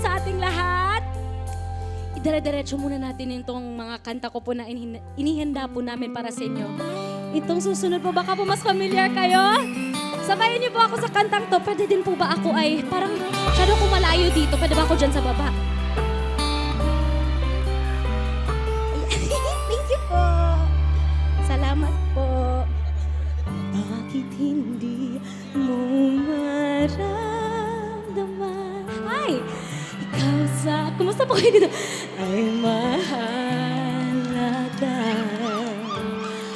sa ating lahat. Idire-diretso muna natin itong mga kanta ko po na inihanda po namin para sa inyo. Itong susunod po, baka po mas familiar kayo. Sabayin niyo po ako sa kantang to. Pwede din po ba ako ay parang masyado ko malayo dito? Pwede ba ako dyan sa baba? Thank you po. Salamat po. Bakit hindi mo maramdaman? Ay! Ikaw sa... Kumusta po kayo dito? Ay mahalaga.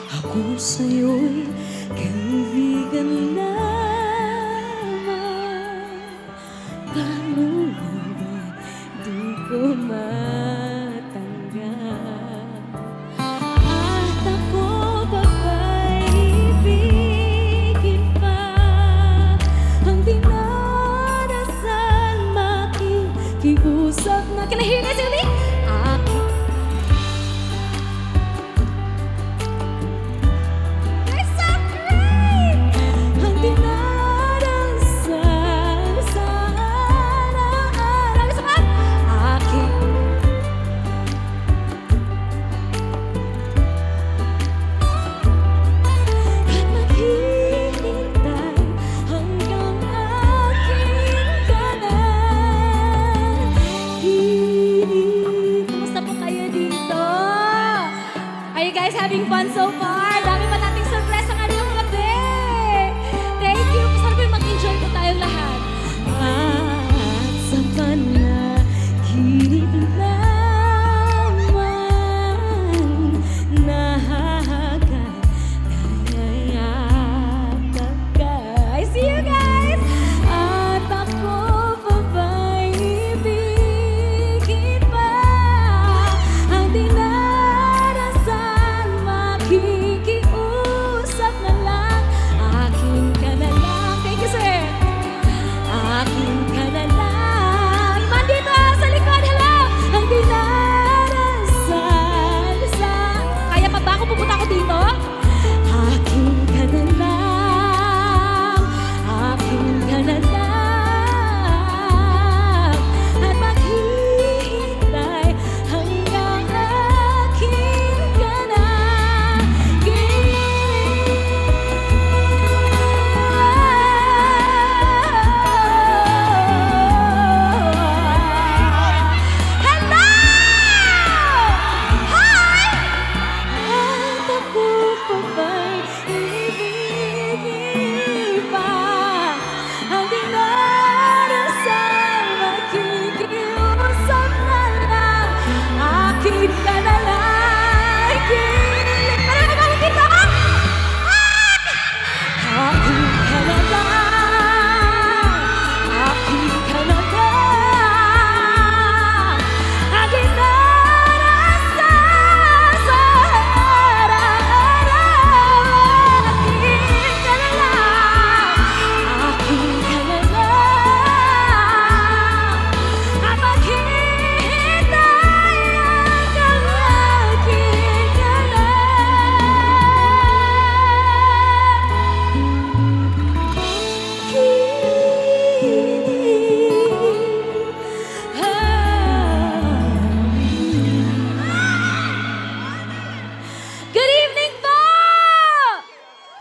Ako sa'yo'y kaibigan lamang. Paano mo ba di ko matanggap? At ako ba ba'y ibigin pa? Ang dinarasal makikiusap na kinahingay sila ni akin. You're so great! Ang dinarasal sa araw-araw. Isa pa? Akin. At maghihintay hanggang akin ka na. Kumusta po kayo dito? Are you guys having fun so far?